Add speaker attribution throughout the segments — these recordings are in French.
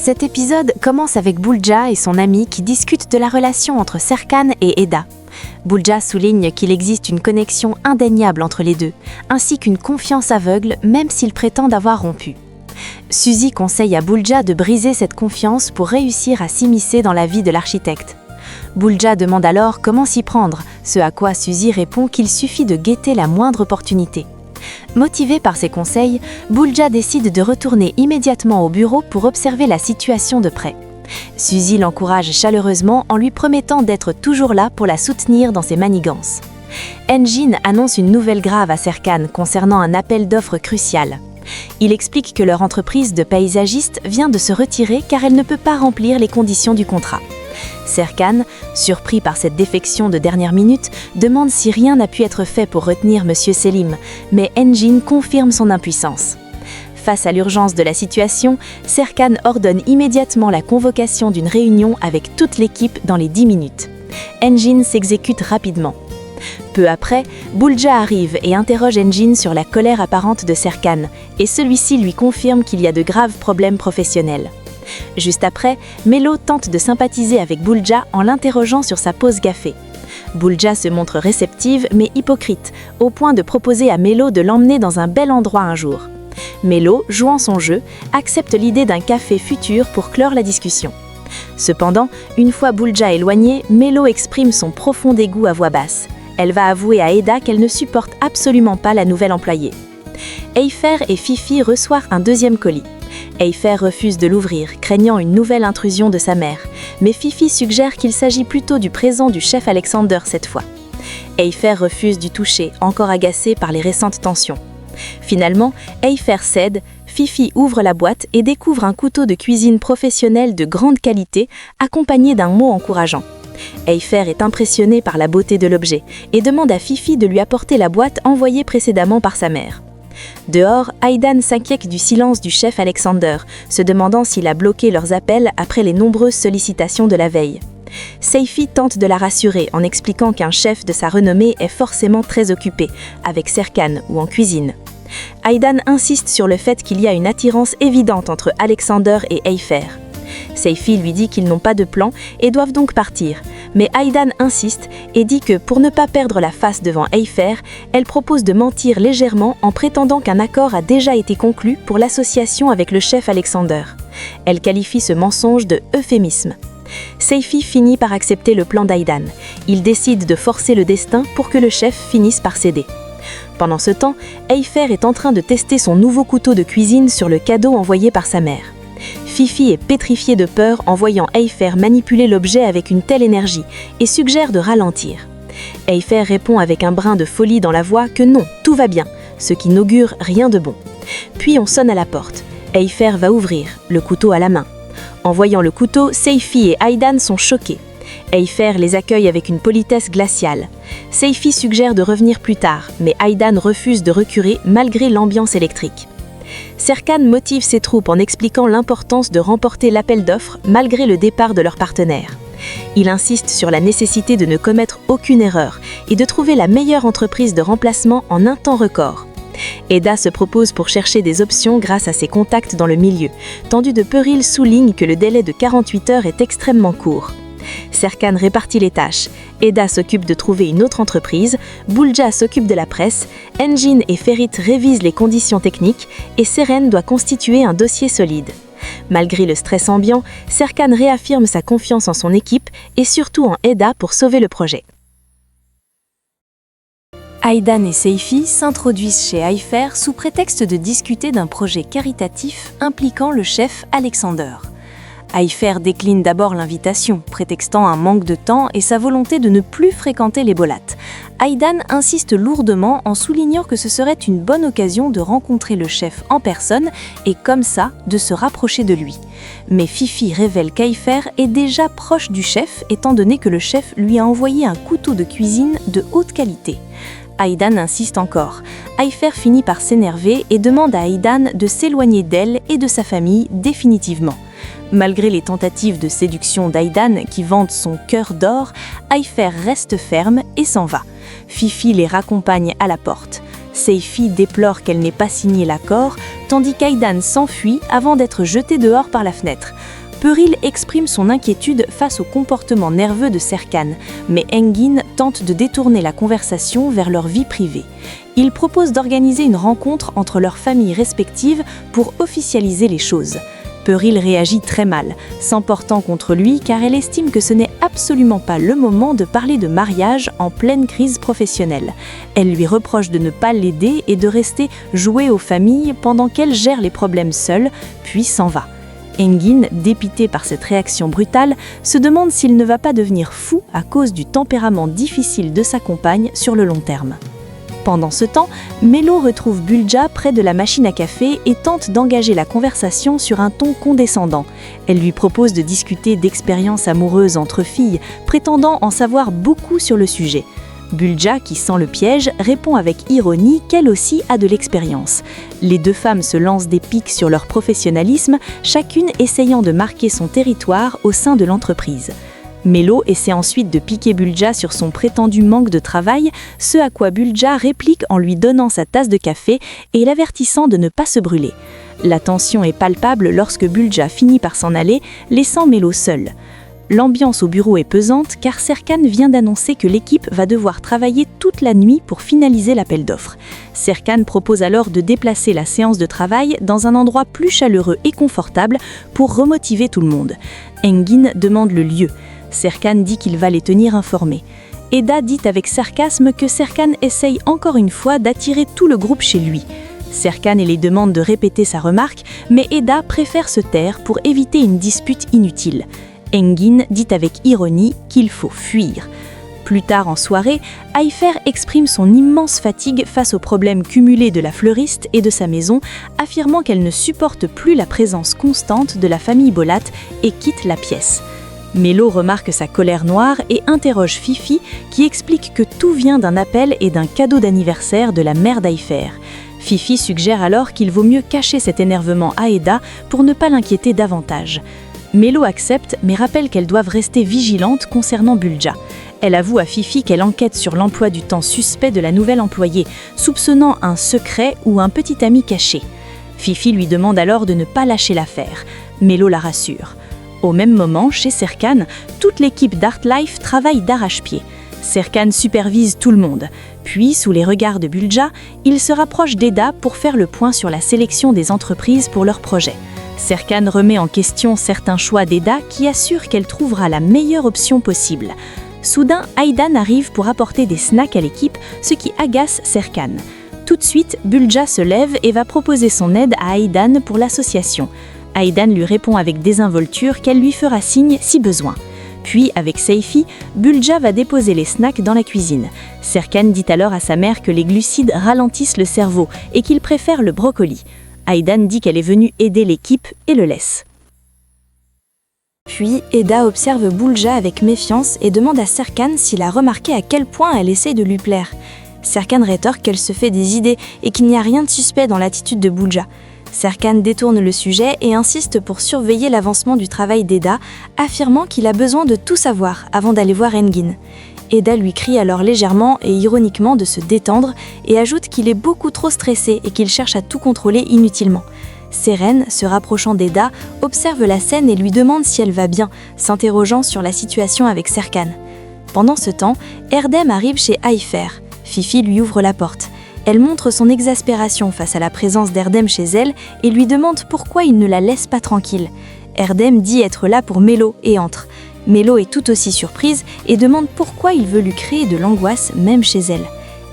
Speaker 1: Cet épisode commence avec Bulja et son ami qui discutent de la relation entre Serkan et Eda. Bulja souligne qu'il existe une connexion indéniable entre les deux, ainsi qu'une confiance aveugle même s'ils prétendent avoir rompu. Suzy conseille à Bulja de briser cette confiance pour réussir à s'immiscer dans la vie de l'architecte. Bulja demande alors comment s'y prendre, ce à quoi Suzy répond qu'il suffit de guetter la moindre opportunité. Motivé par ses conseils, Bulja décide de retourner immédiatement au bureau pour observer la situation de près. Suzy l'encourage chaleureusement en lui promettant d'être toujours là pour la soutenir dans ses manigances. Engin annonce une nouvelle grave à Serkan concernant un appel d'offres crucial. Il explique que leur entreprise de paysagiste vient de se retirer car elle ne peut pas remplir les conditions du contrat. Serkan, surpris par cette défection de dernière minute, demande si rien n'a pu être fait pour retenir M. Selim, mais Engin confirme son impuissance. Face à l'urgence de la situation, Serkan ordonne immédiatement la convocation d'une réunion avec toute l'équipe dans les 10 minutes. Engin s'exécute rapidement. Peu après, Bulja arrive et interroge Engin sur la colère apparente de Serkan, et celui-ci lui confirme qu'il y a de graves problèmes professionnels. Juste après, Melo tente de sympathiser avec Bulja en l'interrogeant sur sa pause café. Bulja se montre réceptive mais hypocrite, au point de proposer à Melo de l'emmener dans un bel endroit un jour. Melo, jouant son jeu, accepte l'idée d'un café futur pour clore la discussion. Cependant, une fois Bulja éloigné, Melo exprime son profond dégoût à voix basse. Elle va avouer à Eda qu'elle ne supporte absolument pas la nouvelle employée. Eifer et Fifi reçoivent un deuxième colis. Eifer refuse de l'ouvrir, craignant une nouvelle intrusion de sa mère, mais Fifi suggère qu'il s'agit plutôt du présent du chef Alexander cette fois. Eifer refuse d'y toucher, encore agacé par les récentes tensions. Finalement, Eifer cède, Fifi ouvre la boîte et découvre un couteau de cuisine professionnel de grande qualité, accompagné d'un mot encourageant. Eifer est impressionné par la beauté de l'objet et demande à Fifi de lui apporter la boîte envoyée précédemment par sa mère. Dehors, Aidan s'inquiète du silence du chef Alexander, se demandant s'il a bloqué leurs appels après les nombreuses sollicitations de la veille. Seifi tente de la rassurer en expliquant qu'un chef de sa renommée est forcément très occupé, avec Serkan ou en cuisine. Aidan insiste sur le fait qu'il y a une attirance évidente entre Alexander et Eifer. Seifi lui dit qu'ils n'ont pas de plan et doivent donc partir, mais Aidan insiste et dit que pour ne pas perdre la face devant Eifer, elle propose de mentir légèrement en prétendant qu'un accord a déjà été conclu pour l'association avec le chef Alexander. Elle qualifie ce mensonge de euphémisme. Seifi finit par accepter le plan d'Aidan. Il décide de forcer le destin pour que le chef finisse par céder. Pendant ce temps, Eifer est en train de tester son nouveau couteau de cuisine sur le cadeau envoyé par sa mère. Fifi est pétrifiée de peur en voyant Eifer manipuler l'objet avec une telle énergie et suggère de ralentir. Eifer répond avec un brin de folie dans la voix que non, tout va bien, ce qui n'augure rien de bon. Puis on sonne à la porte. Eifer va ouvrir, le couteau à la main. En voyant le couteau, Seifi et Aidan sont choqués. Eifer les accueille avec une politesse glaciale. Seifi suggère de revenir plus tard, mais Aidan refuse de reculer malgré l'ambiance électrique. Serkan motive ses troupes en expliquant l'importance de remporter l'appel d'offres malgré le départ de leur partenaire. Il insiste sur la nécessité de ne commettre aucune erreur et de trouver la meilleure entreprise de remplacement en un temps record. Eda se propose pour chercher des options grâce à ses contacts dans le milieu, tandis que Peril souligne que le délai de 48 heures est extrêmement court. Serkan répartit les tâches. Eda s'occupe de trouver une autre entreprise, Bulja s'occupe de la presse, Engin et Ferit révisent les conditions techniques et Seren doit constituer un dossier solide. Malgré le stress ambiant, Serkan réaffirme sa confiance en son équipe et surtout en Eda pour sauver le projet. Aidan et Seifi s'introduisent chez Eifer sous prétexte de discuter d'un projet caritatif impliquant le chef Alexander. Eifer décline d'abord l'invitation, prétextant un manque de temps et sa volonté de ne plus fréquenter les bolates. Aidan insiste lourdement en soulignant que ce serait une bonne occasion de rencontrer le chef en personne et comme ça, de se rapprocher de lui. Mais Fifi révèle qu'Eifer est déjà proche du chef étant donné que le chef lui a envoyé un couteau de cuisine de haute qualité. Aidan insiste encore. Eifer finit par s'énerver et demande à Aidan de s'éloigner d'elle et de sa famille définitivement. Malgré les tentatives de séduction d'Aidan qui vante son cœur d'or, Eifer reste ferme et s'en va. Fifi les raccompagne à la porte. Seifi déplore qu'elle n'ait pas signé l'accord, tandis qu'Aidan s'enfuit avant d'être jeté dehors par la fenêtre. Puril exprime son inquiétude face au comportement nerveux de Serkan, mais Engin tente de détourner la conversation vers leur vie privée. Il propose d'organiser une rencontre entre leurs familles respectives pour officialiser les choses. Puril réagit très mal, s'emportant contre lui car elle estime que ce n'est absolument pas le moment de parler de mariage en pleine crise professionnelle. Elle lui reproche de ne pas l'aider et de rester jouer aux familles pendant qu'elle gère les problèmes seule, puis s'en va. Engin, dépité par cette réaction brutale, se demande s'il ne va pas devenir fou à cause du tempérament difficile de sa compagne sur le long terme. Pendant ce temps, Melo retrouve Bulja près de la machine à café et tente d'engager la conversation sur un ton condescendant. Elle lui propose de discuter d'expériences amoureuses entre filles, prétendant en savoir beaucoup sur le sujet. Bulja, qui sent le piège, répond avec ironie qu'elle aussi a de l'expérience. Les deux femmes se lancent des piques sur leur professionnalisme, chacune essayant de marquer son territoire au sein de l'entreprise. Melo essaie ensuite de piquer Bulja sur son prétendu manque de travail, ce à quoi Bulja réplique en lui donnant sa tasse de café et l'avertissant de ne pas se brûler. La tension est palpable lorsque Bulja finit par s'en aller, laissant Melo seul. L'ambiance au bureau est pesante car Serkan vient d'annoncer que l'équipe va devoir travailler toute la nuit pour finaliser l'appel d'offres. Serkan propose alors de déplacer la séance de travail dans un endroit plus chaleureux et confortable pour remotiver tout le monde. Engin demande le lieu. Serkan dit qu'il va les tenir informés. Eda dit avec sarcasme que Serkan essaye encore une fois d'attirer tout le groupe chez lui. Serkan les demande de répéter sa remarque, mais Eda préfère se taire pour éviter une dispute inutile. Engin dit avec ironie qu'il faut fuir. Plus tard en soirée, Aifer exprime son immense fatigue face aux problèmes cumulés de la fleuriste et de sa maison, affirmant qu'elle ne supporte plus la présence constante de la famille Bolat et quitte la pièce. Melo remarque sa colère noire et interroge Fifi, qui explique que tout vient d'un appel et d'un cadeau d'anniversaire de la mère d'Aifer. Fifi suggère alors qu'il vaut mieux cacher cet énervement à Eda pour ne pas l'inquiéter davantage. Melo accepte mais rappelle qu'elles doivent rester vigilantes concernant Bulja. Elle avoue à Fifi qu'elle enquête sur l'emploi du temps suspect de la nouvelle employée, soupçonnant un secret ou un petit ami caché. Fifi lui demande alors de ne pas lâcher l'affaire. Melo la rassure. Au même moment, chez Serkan, toute l'équipe d'Artlife travaille d'arrache-pied. Serkan supervise tout le monde. Puis, sous les regards de Bulja, il se rapproche d'Eda pour faire le point sur la sélection des entreprises pour leurs projets. Serkan remet en question certains choix d'Eda qui assure qu'elle trouvera la meilleure option possible. Soudain, Aidan arrive pour apporter des snacks à l'équipe, ce qui agace Serkan. Tout de suite, Bulja se lève et va proposer son aide à Aidan pour l'association. Aidan lui répond avec désinvolture qu'elle lui fera signe si besoin. Puis, avec Seifi, Bulja va déposer les snacks dans la cuisine. Serkan dit alors à sa mère que les glucides ralentissent le cerveau et qu'il préfère le brocoli. Aidan dit qu'elle est venue aider l'équipe et le laisse.
Speaker 2: Puis, Eda observe Bulja avec méfiance et demande à Serkan s'il a remarqué à quel point elle essaie de lui plaire. Serkan rétorque qu'elle se fait des idées et qu'il n'y a rien de suspect dans l'attitude de Bulja. Serkan détourne le sujet et insiste pour surveiller l'avancement du travail d'Eda, affirmant qu'il a besoin de tout savoir avant d'aller voir Engin. Eda lui crie alors légèrement et ironiquement de se détendre et ajoute qu'il est beaucoup trop stressé et qu'il cherche à tout contrôler inutilement. Seren, se rapprochant d'Eda, observe la scène et lui demande si elle va bien, s'interrogeant sur la situation avec Serkan. Pendant ce temps, Erdem arrive chez Aifer. Fifi lui ouvre la porte. Elle montre son exaspération face à la présence d'Erdem chez elle et lui demande pourquoi il ne la laisse pas tranquille. Erdem dit être là pour Melo et entre. Melo est tout aussi surprise et demande pourquoi il veut lui créer de l'angoisse même chez elle.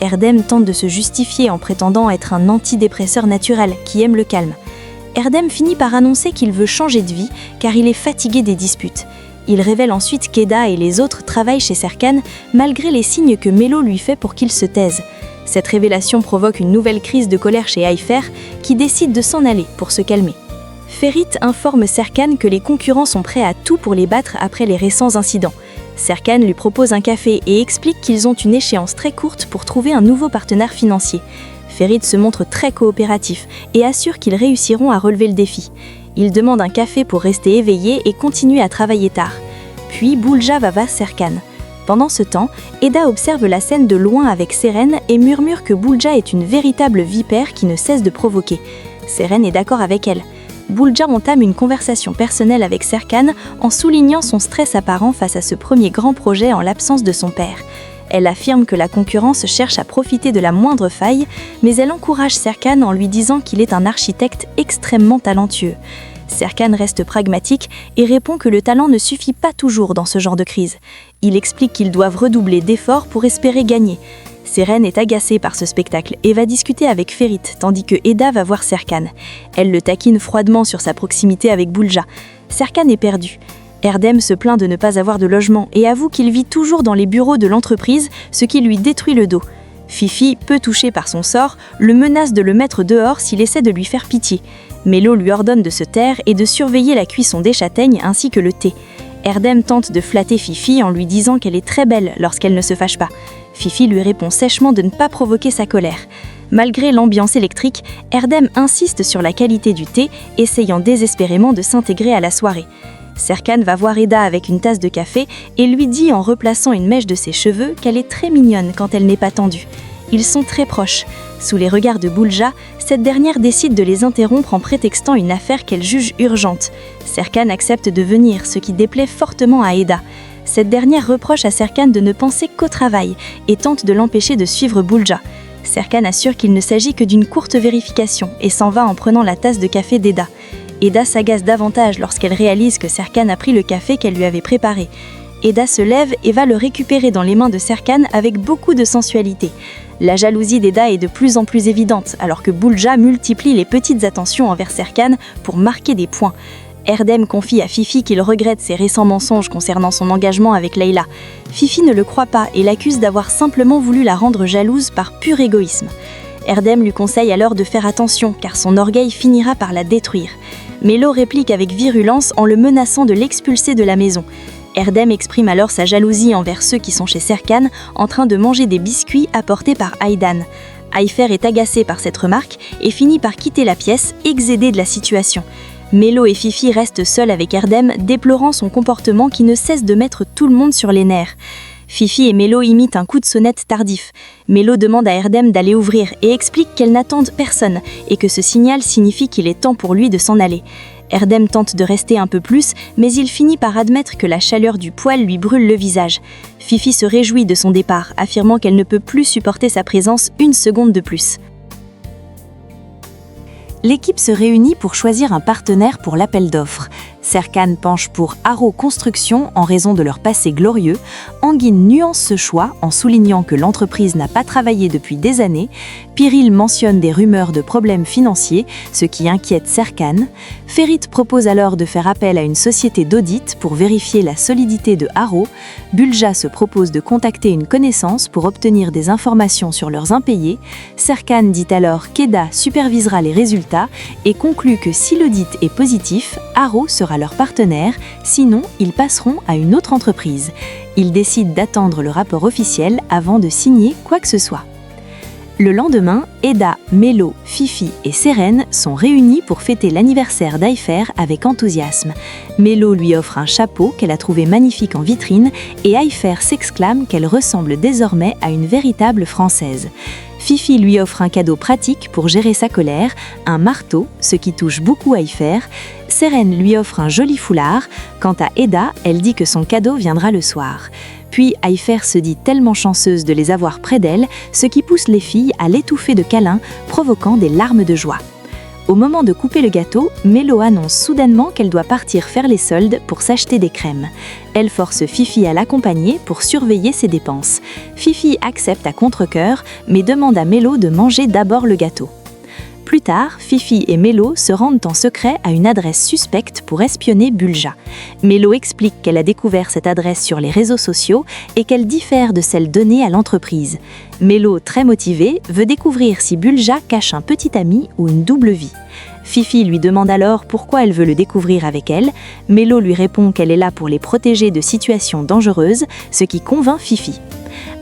Speaker 2: Erdem tente de se justifier en prétendant être un antidépresseur naturel qui aime le calme. Erdem finit par annoncer qu'il veut changer de vie car il est fatigué des disputes. Il révèle ensuite qu'Eda et les autres travaillent chez Serkan malgré les signes que Melo lui fait pour qu'il se taise. Cette révélation provoque une nouvelle crise de colère chez Aifer, qui décide de s'en aller pour se calmer. Ferit informe Serkan que les concurrents sont prêts à tout pour les battre après les récents incidents. Serkan lui propose un café et explique qu'ils ont une échéance très courte pour trouver un nouveau partenaire financier. Ferit se montre très coopératif et assure qu'ils réussiront à relever le défi. Il demande un café pour rester éveillé et continuer à travailler tard. Puis Bulja va vers Serkan. Pendant ce temps, Eda observe la scène de loin avec Seren et murmure que Bulja est une véritable vipère qui ne cesse de provoquer. Seren est d'accord avec elle. Bulja entame une conversation personnelle avec Serkan en soulignant son stress apparent face à ce premier grand projet en l'absence de son père. Elle affirme que la concurrence cherche à profiter de la moindre faille, mais elle encourage Serkan en lui disant qu'il est un architecte extrêmement talentueux. Serkan reste pragmatique et répond que le talent ne suffit pas toujours dans ce genre de crise. Il explique qu'ils doivent redoubler d'efforts pour espérer gagner. Seren est agacée par ce spectacle et va discuter avec Ferit, tandis que Eda va voir Serkan. Elle le taquine froidement sur sa proximité avec Bulja. Serkan est perdu. Erdem se plaint de ne pas avoir de logement et avoue qu'il vit toujours dans les bureaux de l'entreprise, ce qui lui détruit le dos. Fifi, peu touchée par son sort, le menace de le mettre dehors s'il essaie de lui faire pitié. Mélo lui ordonne de se taire et de surveiller la cuisson des châtaignes ainsi que le thé. Erdem tente de flatter Fifi en lui disant qu'elle est très belle lorsqu'elle ne se fâche pas. Fifi lui répond sèchement de ne pas provoquer sa colère. Malgré l'ambiance électrique, Erdem insiste sur la qualité du thé, essayant désespérément de s'intégrer à la soirée. Serkan va voir Eda avec une tasse de café et lui dit en replaçant une mèche de ses cheveux qu'elle est très mignonne quand elle n'est pas tendue. Ils sont très proches. Sous les regards de Bulja, cette dernière décide de les interrompre en prétextant une affaire qu'elle juge urgente. Serkan accepte de venir, ce qui déplaît fortement à Eda. Cette dernière reproche à Serkan de ne penser qu'au travail et tente de l'empêcher de suivre Bulja. Serkan assure qu'il ne s'agit que d'une courte vérification et s'en va en prenant la tasse de café d'Eda. Eda s'agace davantage lorsqu'elle réalise que Serkan a pris le café qu'elle lui avait préparé. Eda se lève et va le récupérer dans les mains de Serkan avec beaucoup de sensualité. La jalousie d'Eda est de plus en plus évidente, alors que Bulja multiplie les petites attentions envers Serkan pour marquer des points. Erdem confie à Fifi qu'il regrette ses récents mensonges concernant son engagement avec Leila. Fifi ne le croit pas et l'accuse d'avoir simplement voulu la rendre jalouse par pur égoïsme. Erdem lui conseille alors de faire attention, car son orgueil finira par la détruire. Mélo réplique avec virulence en le menaçant de l'expulser de la maison. Erdem exprime alors sa jalousie envers ceux qui sont chez Serkan en train de manger des biscuits apportés par Aydan. Ayfer est agacé par cette remarque et finit par quitter la pièce, excédé de la situation. Mélo et Fifi restent seuls avec Erdem, déplorant son comportement qui ne cesse de mettre tout le monde sur les nerfs. Fifi et Mélo imitent un coup de sonnette tardif. Mélo demande à Erdem d'aller ouvrir et explique qu'elle n'attend personne et que ce signal signifie qu'il est temps pour lui de s'en aller. Erdem tente de rester un peu plus, mais il finit par admettre que la chaleur du poêle lui brûle le visage. Fifi se réjouit de son départ, affirmant qu'elle ne peut plus supporter sa présence une seconde de plus.
Speaker 1: L'équipe se réunit pour choisir un partenaire pour l'appel d'offres. Serkan penche pour Haro Construction en raison de leur passé glorieux. Anguine nuance ce choix en soulignant que l'entreprise n'a pas travaillé depuis des années. Pyril mentionne des rumeurs de problèmes financiers, ce qui inquiète Serkan. Ferit propose alors de faire appel à une société d'audit pour vérifier la solidité de Haro. Bulja se propose de contacter une connaissance pour obtenir des informations sur leurs impayés. Serkan dit alors qu'Eda supervisera les résultats et conclut que si l'audit est positif, Haro sera leur partenaire, sinon ils passeront à une autre entreprise. Ils décident d'attendre le rapport officiel avant de signer quoi que ce soit. Le lendemain, Eda, Mélo, Fifi et Seren sont réunis pour fêter l'anniversaire d'Ayfer avec enthousiasme. Mélo lui offre un chapeau qu'elle a trouvé magnifique en vitrine et Ayfer s'exclame qu'elle ressemble désormais à une véritable Française. Fifi lui offre un cadeau pratique pour gérer sa colère, un marteau, ce qui touche beaucoup Ayfer. Seren lui offre un joli foulard. Quant à Eda, elle dit que son cadeau viendra le soir. Puis Ayfer se dit tellement chanceuse de les avoir près d'elle, ce qui pousse les filles à l'étouffer de câlins, provoquant des larmes de joie. Au moment de couper le gâteau, Mélo annonce soudainement qu'elle doit partir faire les soldes pour s'acheter des crèmes. Elle force Fifi à l'accompagner pour surveiller ses dépenses. Fifi accepte à contre-cœur, mais demande à Mélo de manger d'abord le gâteau. Plus tard, Fifi et Mélo se rendent en secret à une adresse suspecte pour espionner Bulja. Mélo explique qu'elle a découvert cette adresse sur les réseaux sociaux et qu'elle diffère de celle donnée à l'entreprise. Mélo, très motivée, veut découvrir si Bulja cache un petit ami ou une double vie. Fifi lui demande alors pourquoi elle veut le découvrir avec elle. Mélo lui répond qu'elle est là pour les protéger de situations dangereuses, ce qui convainc Fifi.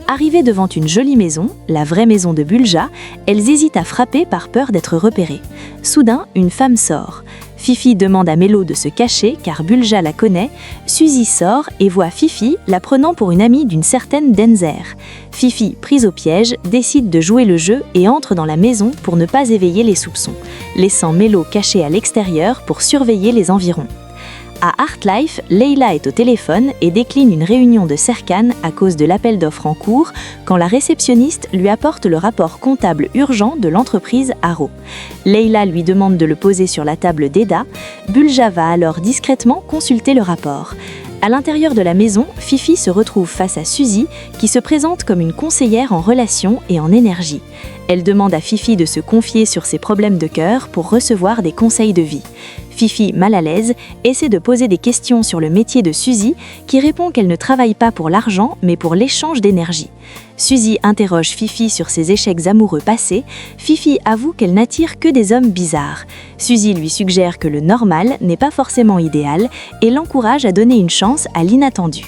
Speaker 1: Arrivées devant une jolie maison, la vraie maison de Bulja, elles hésitent à frapper par peur d'être repérées. Soudain, une femme sort. Fifi demande à Mélo de se cacher car Bulja la connaît. Suzy sort et voit Fifi la prenant pour une amie d'une certaine Denzer. Fifi, prise au piège, décide de jouer le jeu et entre dans la maison pour ne pas éveiller les soupçons, laissant Mélo caché à l'extérieur pour surveiller les environs. À Artlife, Leila est au téléphone et décline une réunion de Serkan à cause de l'appel d'offres en cours quand la réceptionniste lui apporte le rapport comptable urgent de l'entreprise Arrow. Leila lui demande de le poser sur la table d'Eda. Bulja va alors discrètement consulter le rapport. À l'intérieur de la maison, Fifi se retrouve face à Suzy qui se présente comme une conseillère en relations et en énergie. Elle demande à Fifi de se confier sur ses problèmes de cœur pour recevoir des conseils de vie. Fifi, mal à l'aise, essaie de poser des questions sur le métier de Suzy, qui répond qu'elle ne travaille pas pour l'argent, mais pour l'échange d'énergie. Suzy interroge Fifi sur ses échecs amoureux passés. Fifi avoue qu'elle n'attire que des hommes bizarres. Suzy lui suggère que le normal n'est pas forcément idéal et l'encourage à donner une chance à l'inattendu.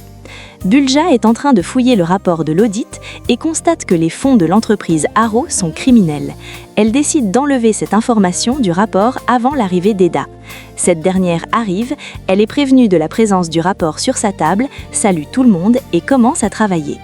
Speaker 1: Bulja est en train de fouiller le rapport de l'audit et constate que les fonds de l'entreprise Arrow sont criminels. Elle décide d'enlever cette information du rapport avant l'arrivée d'Eda. Cette dernière arrive, elle est prévenue de la présence du rapport sur sa table, salue tout le monde et commence à travailler.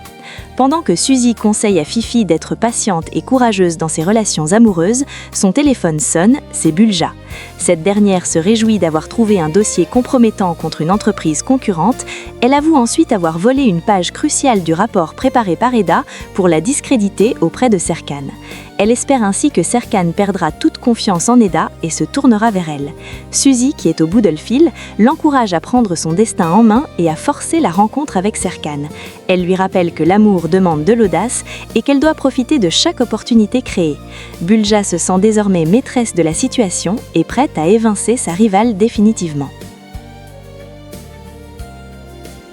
Speaker 1: Pendant que Suzy conseille à Fifi d'être patiente et courageuse dans ses relations amoureuses, son téléphone sonne, c'est Bulja. Cette dernière se réjouit d'avoir trouvé un dossier compromettant contre une entreprise concurrente. Elle avoue ensuite avoir volé une page cruciale du rapport préparé par Eda pour la discréditer auprès de Serkan. Elle espère ainsi que Serkan perdra toute confiance en Eda et se tournera vers elle. Suzy, qui est au bout de le fil, l'encourage à prendre son destin en main et à forcer la rencontre avec Serkan. Elle lui rappelle que l'amour demande de l'audace et qu'elle doit profiter de chaque opportunité créée. Bulja se sent désormais maîtresse de la situation et prête à évincer sa rivale définitivement.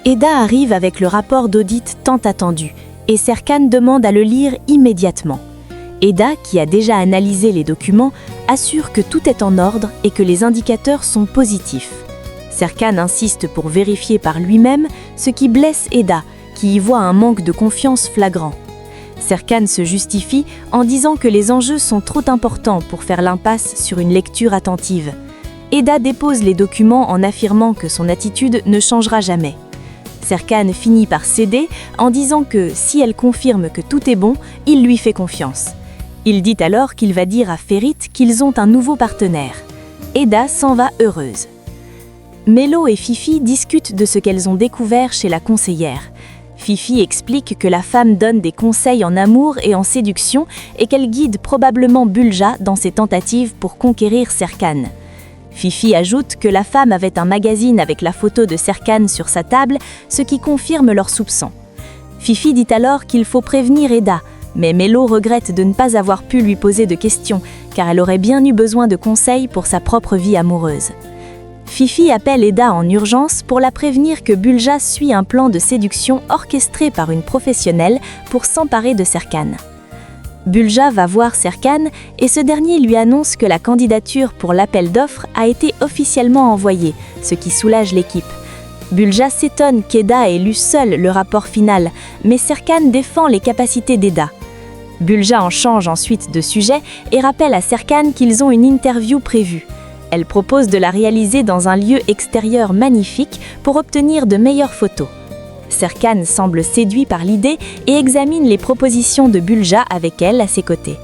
Speaker 1: Eda arrive avec le rapport d'audit tant attendu et Serkan demande à le lire immédiatement. Eda, qui a déjà analysé les documents, assure que tout est en ordre et que les indicateurs sont positifs. Serkan insiste pour vérifier par lui-même, ce qui blesse Eda, qui y voit un manque de confiance flagrant. Serkan se justifie en disant que les enjeux sont trop importants pour faire l'impasse sur une lecture attentive. Eda dépose les documents en affirmant que son attitude ne changera jamais. Serkan finit par céder en disant que si elle confirme que tout est bon, il lui fait confiance. Il dit alors qu'il va dire à Ferit qu'ils ont un nouveau partenaire. Eda s'en va heureuse. Mélo et Fifi discutent de ce qu'elles ont découvert chez la conseillère. Fifi explique que la femme donne des conseils en amour et en séduction et qu'elle guide probablement Bulja dans ses tentatives pour conquérir Serkan. Fifi ajoute que la femme avait un magazine avec la photo de Serkan sur sa table, ce qui confirme leurs soupçons. Fifi dit alors qu'il faut prévenir Eda, mais Mélo regrette de ne pas avoir pu lui poser de questions, car elle aurait bien eu besoin de conseils pour sa propre vie amoureuse. Fifi appelle Eda en urgence pour la prévenir que Bulja suit un plan de séduction orchestré par une professionnelle pour s'emparer de Serkan. Bulja va voir Serkan et ce dernier lui annonce que la candidature pour l'appel d'offres a été officiellement envoyée, ce qui soulage l'équipe. Bulja s'étonne qu'Eda ait lu seul le rapport final, mais Serkan défend les capacités d'Eda. Bulja en change ensuite de sujet et rappelle à Serkan qu'ils ont une interview prévue. Elle propose de la réaliser dans un lieu extérieur magnifique pour obtenir de meilleures photos. Serkan semble séduit par l'idée et examine les propositions de Bulja avec elle à ses côtés.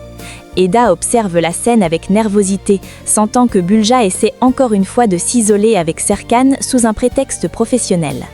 Speaker 1: Eda observe la scène avec nervosité, sentant que Bulja essaie encore une fois de s'isoler avec Serkan sous un prétexte professionnel.